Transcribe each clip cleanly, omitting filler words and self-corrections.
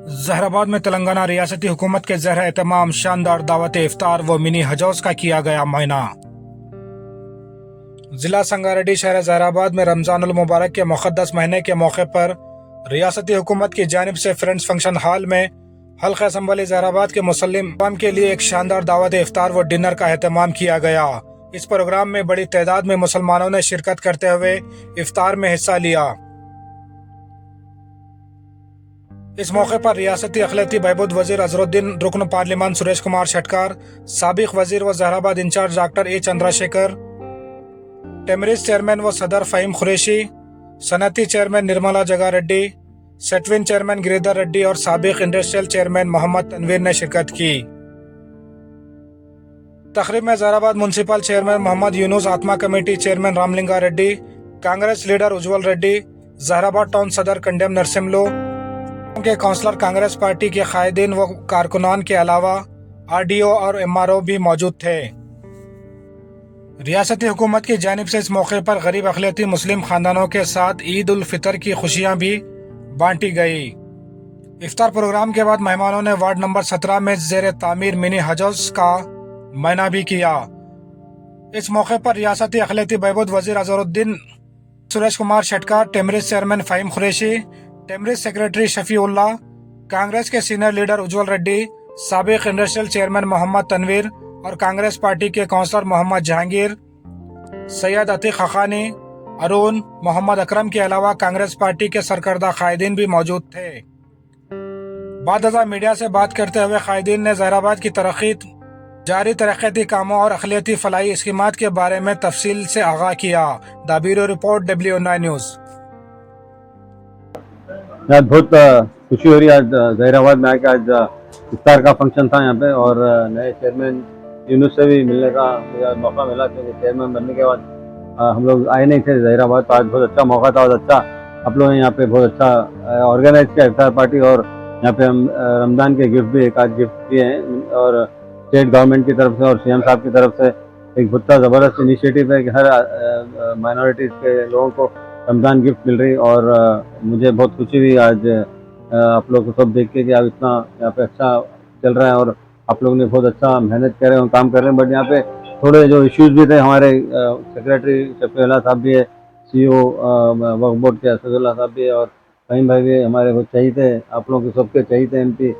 जहराबाद में तेलंगाना रियासती हुकूमत के ज़ेर एहतमाम शानदार दावत इफ्तार व मिनी हज हाउस का किया गया मुआयना। जिला संगारेड्डी शहर जहराबाद में रमजानुल मुबारक के मुक़द्दस महीने के मौके पर रियासती हुकूमत की जानिब से फ्रेंड्स फंक्शन हॉल में हल्का असम्बली जहराबाद के मुसल्लिम के लिए एक शानदार दावत इफ्तार व डिनर का एहतमाम किया गया। इस प्रोग्राम में बड़ी तादाद में मुसलमानों ने शिरकत करते हुए इफ्तार में हिस्सा लिया। इस मौके पर रियासती अखिलती बहबूद वजीर अजरुद्दीन, रुकन पार्लिमान सुरेश कुमार शटकार, साबिक वजीर व Zaheerabad incharge doctor A Chandrashekhar, TMREIS chairman व सदर फ़हीम कुरैशी, सनती चेयरमैन निर्मला जगा रेड्डी, सेटविन चेयरमैन गिरिधर रेड्डी और साबिक इंडस्ट्रियल चेयरमैन मोहम्मद तनवीर ने शिरकत की। तकरीब में Zaheerabad municipal chairman Mohammed Yunus, ATMA committee chairman Ramalinga Reddy, Congress leader Ujjwal Reddy, Zaheerabad town सदर कंडेम नरसिम्लो के काउंसलर, कांग्रेस पार्टी के कायदीन व कारकुनान के अलावा आरडीओ और एमआरओ भी मौजूद थे। रियासती हुकूमत की जानिब से इस मौके पर गरीब अक़लियती मुस्लिम खानदानों के साथ ईद उल फितर की खुशियां भी बांटी गई। इफ्तार प्रोग्राम के बाद मेहमानों ने वार्ड नंबर 17 में ज़ेर तामीर मिनी हज हाउस का मुआयना भी किया। इस मौके पर रियासती अक़लियती बहबूद वजीर अजरुद्दीन, सुरेश कुमार शटकार, टेमरिस चेयरमैन फ़हीम कुरैशी, टेमरिस सेक्रेटरी शफीउल्लाह, कांग्रेस के सीनियर लीडर उज्जवल रेड्डी, साबिक इंडस्ट्रियल चेयरमैन मोहम्मद तनवीर और कांग्रेस पार्टी के काउंसलर मोहम्मद जहांगीर, सैयद अतीक हक़ानी, अरुण, मोहम्मद अकरम के अलावा कांग्रेस पार्टी के सरकर्दा कायदीन भी मौजूद थे। बाद मीडिया से बात करते हुए कायदीन ने जहराबाद की तरक्की, जारी तरक्याती कामों और अक़लियती फलाही स्कीमात के बारे में तफसील से आगाह किया। The bureau report, W9 news. आज बहुत खुशी हो रही है। आज जहराबाद में आके आज इफ्तार का फंक्शन था यहाँ पे, और नए चेयरमैन यूनुस से भी मिलने का मुझे मौका मिला, क्योंकि चेयरमैन बनने के बाद हम लोग आए नहीं थे जहराबाद। तो आज बहुत अच्छा मौका था, बहुत अच्छा आप लोगों ने यहाँ पे बहुत अच्छा ऑर्गेनाइज किया इफ्तार पार्टी। और यहाँ पे हम रमज़ान के गिफ्ट भी एक आध गिफ्ट दिए हैं, और स्टेट गवर्नमेंट की तरफ से और CM साहब की तरफ से एक बहुत ज़बरदस्त इनिशिएटिव है कि हर माइनॉरिटीज़ के लोगों को रमज़ान गिफ्ट मिल रही। और मुझे बहुत खुशी हुई आज आप लोग को सब देख के कि आप इतना यहाँ पे अच्छा चल रहा है, और आप लोग ने बहुत अच्छा मेहनत कर रहे हैं, काम कर रहे हैं। बट यहाँ पे थोड़े जो इश्यूज भी थे, हमारे सेक्रेटरी शफीउल्लाह साहब भी है, CEO वक्फ बोर्ड के असदुल्लाह साहब भी है, और फ़हीम भाई भी हमारे बहुत चाहिए थे, आप लोगों के सबके चाहिए थे। MP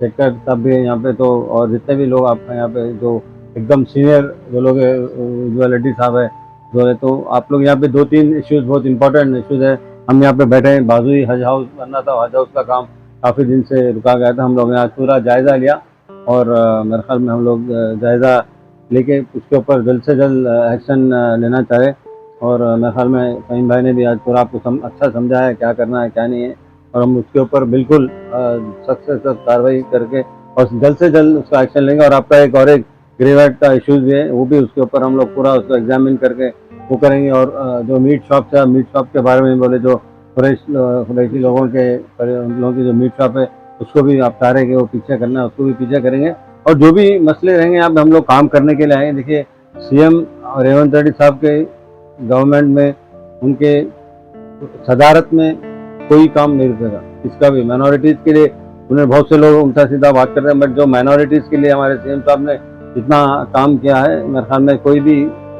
शेखर साहब भी है यहाँ पे। तो और जितने भी लोग आपका यहाँ पे जो एकदम सीनियर जो लोग है, उज्जवल रेड्डी साहब है जो है, तो आप लोग यहाँ पे 2-3 इश्यूज बहुत इंपॉर्टेंट इश्यूज है। हम यहाँ पे बैठे हैं, बाजुई हज हाउस बनना था, हज हाउस का काम काफ़ी दिन से रुका गया था। हम लोग ने आज पूरा जायज़ा लिया, और मेरे ख्याल में हम लोग जायज़ा लेके उसके ऊपर जल्द से जल्द एक्शन लेना चाह रहे। और मेरे ख्याल में फ़हीम भाई ने भी आज पूरा आपको अच्छा समझाया है क्या करना है क्या नहीं है, और हम उसके ऊपर बिल्कुल सख्त से सख्त कार्रवाई करके और जल्द से जल्द उसका एक्शन लेंगे। और आपका एक ग्रेवाइट का इश्यूज भी है, वो भी उसके ऊपर हम लोग पूरा उसको एग्जामिन करके वो करेंगे। और जो मीट शॉप के बारे में बोले, जो कुरैशी लोगों की जो मीट शॉप है, उसको भी आप चाह रहे कि वो पीछे करना है, उसको भी पीछे करेंगे। और जो भी मसले रहेंगे यहाँ पे हम लोग काम करने के लिए आए। देखिए, CM रेवंत रेड्डी साहब के गवर्नमेंट में, उनके सदारत में कोई काम नहीं रुकेगा। इसका भी माइनॉरिटीज़ के लिए उन्हें बहुत से लोग उल्टा सीधा बात करते हैं, बट जो माइनॉरिटीज़ के लिए हमारे CM साहब ने इतना काम किया है, मेरे ख्याल में कोई भी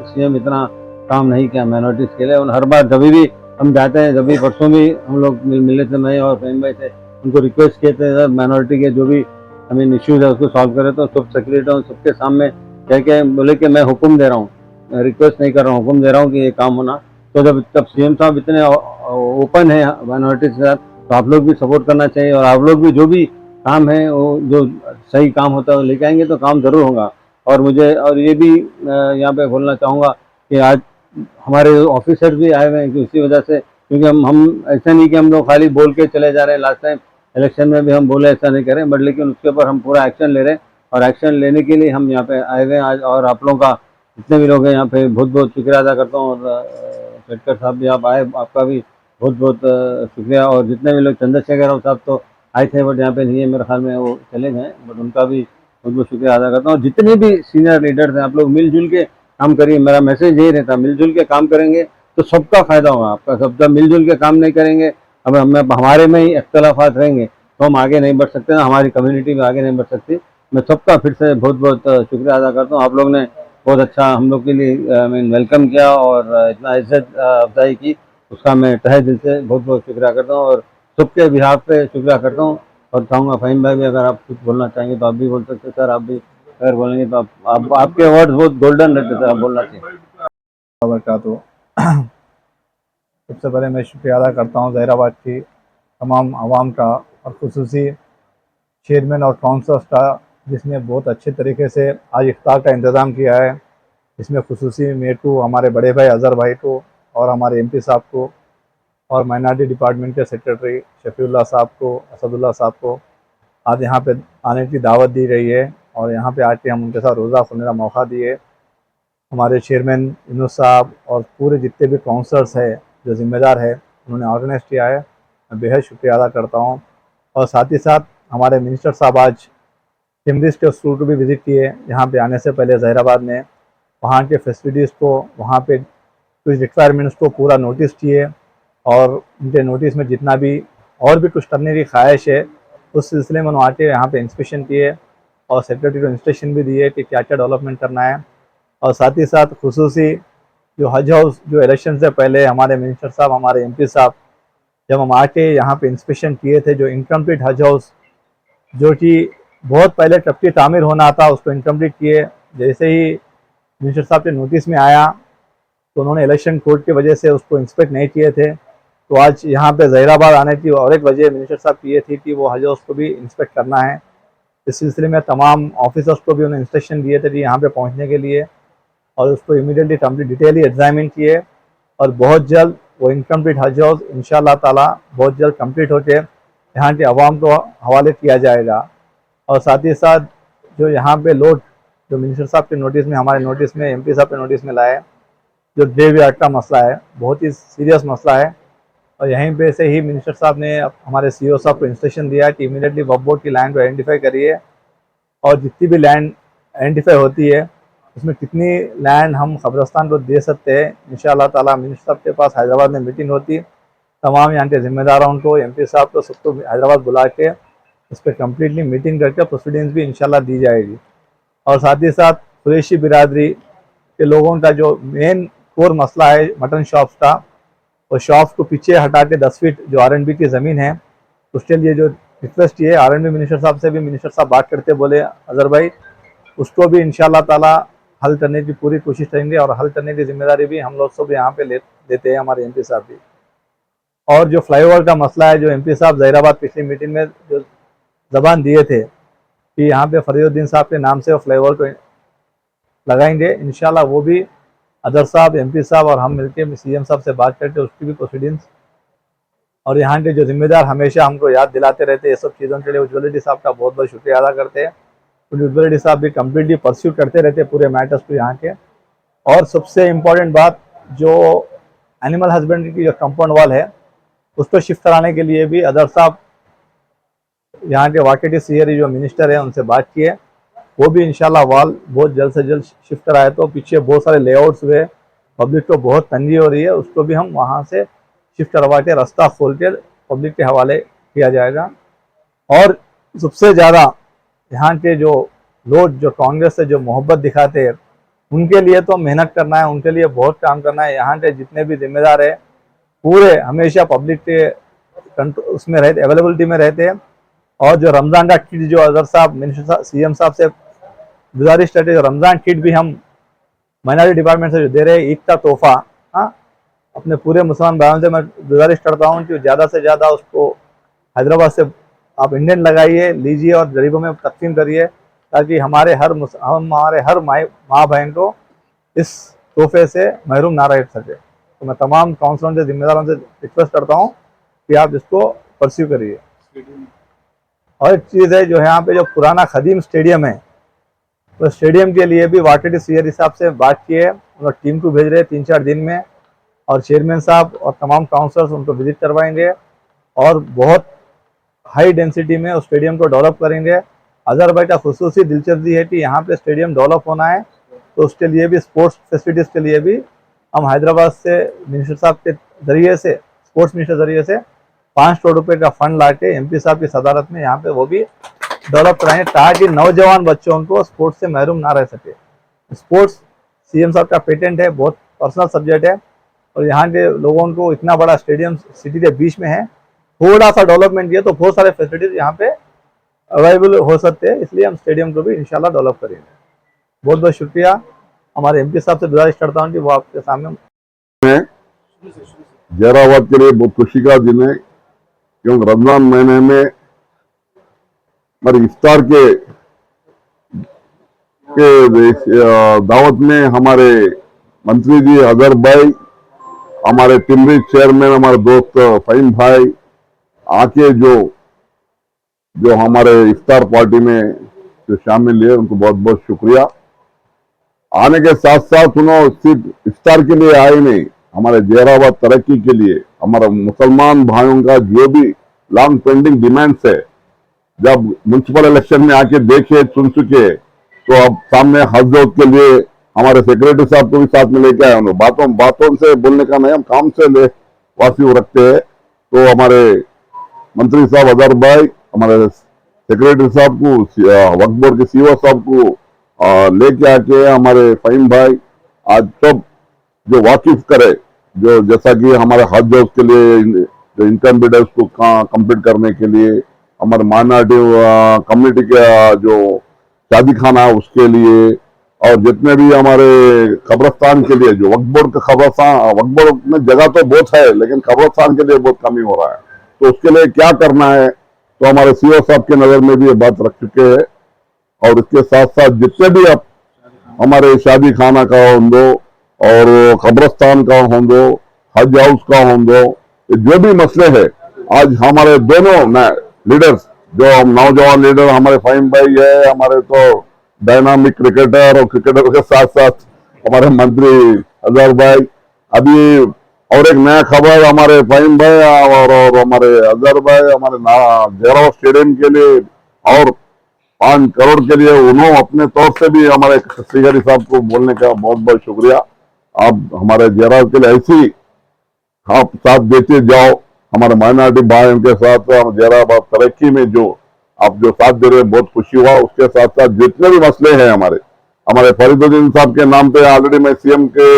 CM इतना काम नहीं किया माइनॉरिटीज़ के लिए। और हर बार जब भी हम जाते हैं, जब भी परसों भी हम लोग मिले थे, मैं और फ़हीम भाई से उनको रिक्वेस्ट किए थे माइनॉरिटी के जो भी इश्यूज़ है उसको सॉल्व करें। तो सब सेक्रेटरी सबके सामने कह के बोले कि मैं हुक्म दे रहा हूँ, रिक्वेस्ट नहीं कर रहा हूँ, हुक्म दे रहा हूँ कि ये काम होना। तो जब CM साहब इतने ओपन है माइनॉरिटीज़ के साथ, तो आप लोग भी सपोर्ट करना चाहिए, और आप लोग भी जो भी काम है वो जो सही काम होता है वो लेके आएंगे तो काम ज़रूर होगा। और मुझे और ये भी यहाँ पे बोलना चाहूँगा कि आज हमारे ऑफिसर्स भी आए हुए हैं कि उसी वजह से, क्योंकि हम ऐसा नहीं कि हम लोग खाली बोल के चले जा रहे हैं। लास्ट टाइम इलेक्शन में भी हम बोले ऐसा नहीं करें, बट लेकिन उसके ऊपर हम पूरा एक्शन ले रहे हैं, और एक्शन लेने के लिए हम यहाँ पे आए हुए हैं आज। और आप लोगों का जितने भी लोग हैं यहाँ पे बहुत बहुत शुक्रिया अदा करता हूँ। और शेखर साहब भी आप आए, आपका भी बहुत बहुत शुक्रिया। और जितने भी लोग, चंद्रशेखर साहब तो आए थे बट यहाँ पे नहीं है, मेरे ख्याल में वो चले गए, बट उनका भी बहुत बहुत शुक्रिया अदा करता हूँ। और जितने भी सीनियर लीडर्स हैं, आप लोग मिलजुल के काम करिए। मेरा मैसेज यही रहता है, मिलजुल के काम करेंगे तो सबका फायदा होगा। आपका सब जब मिलजुल के काम नहीं करेंगे, अब हमारे में ही इख्तलाफात रहेंगे तो हम आगे नहीं बढ़ सकते ना, हमारी कम्युनिटी भी आगे नहीं बढ़ सकती। मैं सबका फिर से बहुत बहुत शुक्रिया अदा करता हूँ। आप लोग ने बहुत अच्छा हम लोग के लिए आई मीन वेलकम किया और इतना इज्जत अफजाई की, उसका मैं तहे दिल से बहुत बहुत शुक्रिया करता हूँ और सबके बिहाफ पे शुक्रिया करता हूँ। और चाहूँगा फ़हीम भाई भी अगर आप कुछ बोलना चाहेंगे तो आप भी बोल सकते हैं। सर आप भी अगर बोलेंगे तो आपके वर्ड्स बहुत गोल्डन रहते थे, आप बोलना चाहिए। वबरकातुहू। सबसे पहले मैं शुक्रिया अदा करता हूँ ज़हीराबाद की तमाम आवाम का और ख़ुसूसी चेयरमैन और काउंसलर्स का, जिसने बहुत अच्छे तरीके से आज इफ्तार का इंतज़ाम किया है। इसमें ख़ुसूसी मेरे हमारे बड़े भाई अज़हर भाई को और हमारे एमपी साहब को और माइनॉरिटी डिपार्टमेंट के सेक्रेटरी शफीउल्लाह साहब को, असदुल्ला साहब को आज यहाँ पे आने की दावत दी गई है और यहाँ पे आके हम उनके साथ रोज़ा खोलने का मौका दिए। हमारे चेयरमैन यूनुस साहब और पूरे जितने भी काउंसलर्स है जो ज़िम्मेदार है, उन्होंने ऑर्गेनाइज किया है, मैं बेहद शुक्रिया अदा करता हूँ। और साथ ही साथ हमारे मिनिस्टर साहब आज टिमरिस के स्कूल को भी विज़िट किए यहाँ पे आने से पहले ज़हीराबाद में, वहाँ के फैसिलिटीज़ को, वहाँ पे कुछ रिक्वायरमेंट्स को पूरा नोटिस किए और उनके नोटिस में जितना भी और भी कुछ करने की ख्वाहिश है उस सिलसिले में उन्होंने आके यहाँ पे इंस्पेक्शन किए और सेक्रेटरी को इंस्ट्रक्शन भी दिए कि क्या क्या डेवलपमेंट करना है। और साथ ही साथ खुसूसी जो हज हाउस जो इलेक्शन से पहले हमारे मिनिस्टर साहब, हमारे एमपी साहब जब हम आके यहाँ पे इंस्पेक्शन किए थे, जो इनकम्प्लीट हज हाउस जो कि बहुत पहले टपकी तामीर होना था उसको इनकम्प्लीट किए। जैसे ही मिनिस्टर साहब के नोटिस में आया तो उन्होंने इलेक्शन कोड की वजह से उसको इंस्पेक्ट नहीं किए थे, तो आज यहाँ पे ज़हीराबाद आने की और एक वजह मिनिस्टर साहब की ये थी कि वो हज हाउस को भी इंस्पेक्ट करना है। इस सिलसिले में तमाम ऑफिसर्स को भी उन्हें इंस्ट्रक्शन दिए थे कि यहाँ पे पहुँचने के लिए और उसको इमीडिएटली कंप्लीट डिटेली एग्जामिन किए और बहुत जल्द वो इनकम्प्लीट हज हाउस इंशाअल्लाह ताला बहुत जल्द कंप्लीट होकर यहाँ के अवाम को हवाले किया जाएगा। और साथ ही साथ जो यहाँ पे लोड जो मिनिस्टर साहब के नोटिस में, हमारे नोटिस में, एमपी साहब के नोटिस में लाए, जो ग्रेवयार्ड का मसला है, बहुत ही सीरियस मसला है। और यहीं पे से ही मिनिस्टर साहब ने हमारे सीईओ साहब को इंस्ट्रक्शन दिया कि इमीडिएटली वक्फ बोर्ड की लैंड को आइडेंटिफाई करिए और जितनी भी लैंड आइडेंटिफाई होती है उसमें कितनी लैंड हम कब्रस्तान को दे सकते हैं। इंशाअल्लाह ताला मिनिस्टर साहब के पास हैदराबाद में मीटिंग होती, तमाम यहाँ के ज़िम्मेदारों को, एमपी साहब को, सबको हैदराबाद बुला के इस पर कम्प्लीटली मीटिंग करके प्रोसीडिंग्स भी इंशाल्लाह दी जाएगी। और साथ ही साथ कुरैशी बिरादरी के लोगों का जो मेन कोर मसला है मटन शॉप्स का, और शॉप्स को पीछे हटा के 10 फीट जो आर&बी की ज़मीन है उसके लिए जो रिक्वेस्ट ये आर&बी मिनिस्टर साहब से भी मिनिस्टर साहब बात करते बोले अज़हर भाई उसको भी इंशाल्लाह ताला हल करने की पूरी कोशिश करेंगे और हल करने की जिम्मेदारी भी हम लोग सब यहाँ पे लेते हैं, हमारे एमपी साहब भी। और जो फ्लाईओवर का मसला है, जो एमपी साहब ज़हीराबाद पिछली मीटिंग में जो ज़बान दिए थे कि यहाँ पे फरीदुद्दीन साहब के नाम से वो फ्लाईओवर को लगाएंगे, इंशाल्लाह वो भी अज़हर साहब, एमपी साहब और हम मिलकर सीएम साहब से बात करके उसकी भी प्रोसीडिंग्स, और यहाँ के जो जिम्मेदार हमेशा हमको याद दिलाते रहते हैं ये सब चीज़ों के लिए, उज्ज्वल रेड्डी साहब का बहुत बहुत शुक्रिया अदा करते हैं। उज्ज्वल रेड्डी साहब भी कम्प्लीटली परस्यू करते रहते पूरे मैटर्स को यहाँ के। और सबसे इम्पोर्टेंट बात, जो एनिमल हस्बेंड्री की जो कंपाउंड वॉल है उसको शिफ्ट कराने के लिए भी अज़हर साहब यहाँ के वाकई सीआरई जो मिनिस्टर है उनसे बात किए, वो भी इंशाल्लाह वॉल बहुत जल्द से जल्द शिफ्ट कराए। तो पीछे बहुत सारे लेआउट्स हुए, पब्लिक को बहुत तंगी हो रही है, उसको भी हम वहाँ से शिफ्ट करवा के रास्ता खोल के पब्लिक के हवाले किया जाएगा। और सबसे ज़्यादा यहाँ के जो लोग जो कांग्रेस से जो मोहब्बत दिखाते हैं उनके लिए तो मेहनत करना है, उनके लिए बहुत काम करना है। यहाँ के जितने भी जिम्मेदार है पूरे हमेशा पब्लिक के उसमें रहते, अवेलेबिलिटी में रहते हैं। और जो रमज़ान का किट जो अज़हर साहब मिनिस्टर सीएम साहब से गुजारिश करते, जो रमज़ान किट भी हम माइनॉरिटी डिपार्टमेंट से जो दे रहे हैं, ईद का तोहफा, हाँ, अपने पूरे मुसलमान भाइयों से मैं गुजारिश करता हूँ कि ज़्यादा से ज़्यादा उसको हैदराबाद से आप इंडियन लगाइए, लीजिए और गरीबों में तकसीम करिए, ताकि हमारे हर माँ बहन को इस तोहफे से महरूम ना रह सके। तो मैं तमाम काउंसलरों से, जिम्मेदारों से रिक्वेस्ट करता हूँ कि आप इसको परस्यू करिए। और एक चीज़ है, जो यहाँ पे जो पुराना खदीम स्टेडियम है, तो स्टेडियम के लिए भी वाकई सीआरई साहब से बात की है, उन्होंने टीम को भेज रहे हैं 3-4 दिन में, और चेयरमैन साहब और तमाम काउंसलर्स उनको विजिट करवाएंगे और बहुत हाई डेंसिटी में उस स्टेडियम को डेवलप करेंगे। अज़हर भाई का खुसूसी दिलचस्पी है कि यहाँ पे स्टेडियम डेवलप होना है, तो उसके लिए भी, स्पोर्ट्स फैसिलिटीज़ के लिए भी हम हैदराबाद से मिनिस्टर साहब के ज़रिए से, स्पोर्ट्स मिनिस्टर ज़रिए से 5 करोड़ रुपए का फंड लाके एमपी साहब की सदारत में यहाँ पे वो भी डेवलप कराएंगे ताकि नौजवान बच्चों को स्पोर्ट्स से महरूम ना रह सके। स्पोर्ट्स सीएम साहब का पेटेंट है, बहुत पर्सनल सब्जेक्ट है और यहाँ के लोगों को इतना बड़ा स्टेडियम सिटी के बीच में है, थोड़ा सा डेवलपमेंट किया तो बहुत सारे फैसिलिटीज यहाँ पे अवेलेबल हो सकते हैं, इसलिए हम स्टेडियम को भी इंशाल्लाह डेवलप करेंगे। बहुत बहुत शुक्रिया। हमारे एमपी साहब से गुजारिश करता हूँ कि वो आपके सामने। जहराबाद के लिए बहुत खुशी का दिन है क्योंकि रमजान महीने में हमारे इफ्तार के दावत में हमारे मंत्री जी अजहर भाई, हमारे टिमरी चेयरमैन हमारे दोस्त फहीम भाई आके जो हमारे इफ्तार पार्टी में जो शामिल है उनको बहुत बहुत शुक्रिया। आने के साथ साथ उन्होंने सिर्फ इफ्तार के लिए आए नहीं, हमारे जहराबाद तरक्की के लिए हमारा मुसलमान भाइयों का जो भी लॉन्ग पेंडिंग डिमांड्स है, जब म्युनिसिपल इलेक्शन में आके देखे सुन चुके तो अब सामने हजरत के लिए हमारे सेक्रेटरी साहब को भी साथ में लेके आए। उन्होंने बातों से बोलने का नहीं, हम काम से वासी रखते हैं। तो हमारे मंत्री साहब अजहर भाई, हमारे सेक्रेटरी साहब को, वक्फ बोर्ड के सीईओ साहब को लेके आके हमारे फहीम भाई आज सब जो वाकिफ करे, जो जैसा कि हमारे हज हाउस के लिए जो इनकम बिडर्स को कंप्लीट करने के लिए, हमारे माइनॉरिटी कम्युनिटी का जो शादी खाना है उसके लिए, और जितने भी हमारे कब्रस्तान के लिए जो वक्फ बोर्ड का कब्रस्तान, वक्फ बोर्ड में जगह तो बहुत है लेकिन कब्रस्तान के लिए बहुत कमी हो रहा है, तो उसके लिए क्या करना है तो हमारे सीईओ साहब के नजर में भी ये बात रख चुके हैं। और इसके साथ साथ जितने भी अब हमारे शादी खाना का होंगे और कब्रस्तान का होंगे, हज हाउस का होंगे, जो भी मसले है आज हमारे दोनों लीडर्स, जो हम नौजवान लीडर हमारे फहीम भाई है, हमारे तो डायनामिक क्रिकेटर और क्रिकेटर के साथ साथ हमारे मंत्री अजहर भाई, अभी और एक नया खबर हमारे फहीम भाई और हमारे अजहर भाई हमारे जहराबाद स्टेडियम के लिए और 5 करोड़ के लिए उन्होंने अपने तौर से भी हमारे श्रीहरी साहब को बोलने का बहुत बहुत शुक्रिया। आप हमारे जहराबाद के लिए ऐसी आप साथ देते जाओ, हमारे माइनॉरिटी भाई उनके साथ हम जहराबाद तरक्की में जो आप जो साथ दे रहे हैं बहुत खुशी हुआ। उसके साथ साथ जितने भी मसले हैं हमारे फरीदुद्दीन साहब के नाम पे ऑलरेडी मैं सीएम के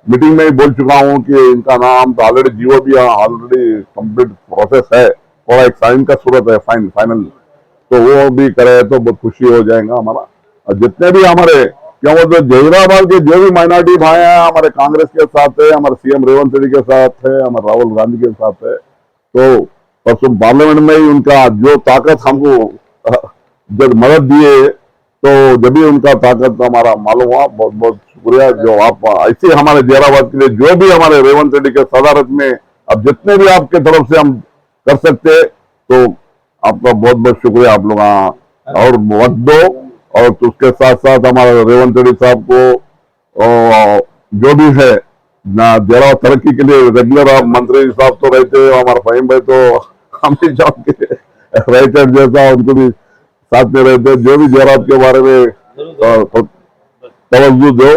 मीटिंग में ही बोल चुका हूं कि इनका नाम तो ऑलरेडी जीओ भी ऑलरेडी कंप्लीट प्रोसेस है, थोड़ा एक साइन का सूरत है फाइनल, तो वो भी करे तो बहुत खुशी हो जाएगा हमारा। और जितने भी हमारे क्यों तो जहीराबाद के जो भी माइनॉरिटी भाई हैं हमारे कांग्रेस के साथ है, हमारे सीएम रेवंत रेड्डी के साथ है, हमारे राहुल गांधी के साथ है, तो परसों पार्लियामेंट में ही उनका जो ताकत हमको जब मदद दिए तो जब भी उनका ताकत हमारा मालूम हुआ। बहुत बहुत शुक्रिया जो आप ऐसे हमारे जहराबाद के लिए जो भी हमारे रेवंत रेड्डी के सदारत में अब जितने भी आपके तरफ से हम कर सकते तो आपका बहुत बहुत शुक्रिया। आप लोग और वक्त दो, और तो उसके साथ साथ हमारे रेवंत रेड्डी साहब को जो भी है ना जहराबाद तरक्की के लिए रेगुलर आप मंत्री साहब तो रहते हैं, हमारे फहीम भाई तो हमेशा के राइटर जैसा उनको भी साथ में रहते, जो भी जहराबाद के बारे में तवज्जो दो।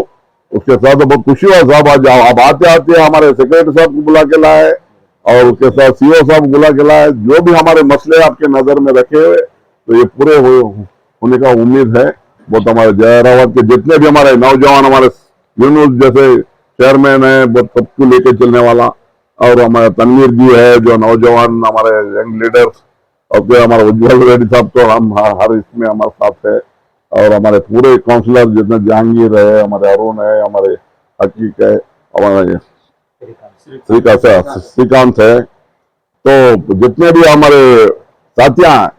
उसके साथ बहुत खुशी हुआ साहब आज आप आते आते हमारे सेक्रेटरी साहब को बुला के लाए और उसके साथ सीईओ साहब को बुला के लाए, जो भी हमारे मसले आपके नजर में रखे हुए तो ये पूरे होने का उम्मीद है। बहुत हमारे जहराबाद के जितने भी हमारे नौजवान हमारे यूनुस जैसे चेयरमैन है बहुत सबको लेके चलने वाला, और हमारे तनवीर जी है जो नौजवान हमारे यंग लीडर्स, और फिर हमारे उज्जवल रेड्डी साहब तो हम हर इसमें हमारे साथ है, और हमारे पूरे काउंसलर जितने जहांगीर है, हमारे अरुण है, हमारे हकीक है, हमारे श्रीकांत है, तो जितने भी हमारे साथियां हैं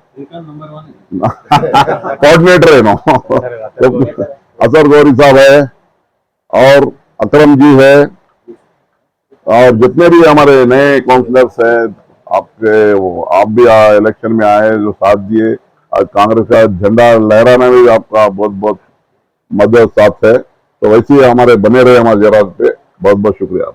कोऑर्डिनेटर है असर गौरी साहब है और अकरम जी है, और जितने भी हमारे नए काउंसलर्स हैं आप भी इलेक्शन में आए जो साथ दिए, आज कांग्रेस का झंडा लहराना भी आपका बहुत बहुत मदद साथ है, तो वैसे ही हमारे बने रहे हमारे जहराबाद पे। बहुत बहुत शुक्रिया।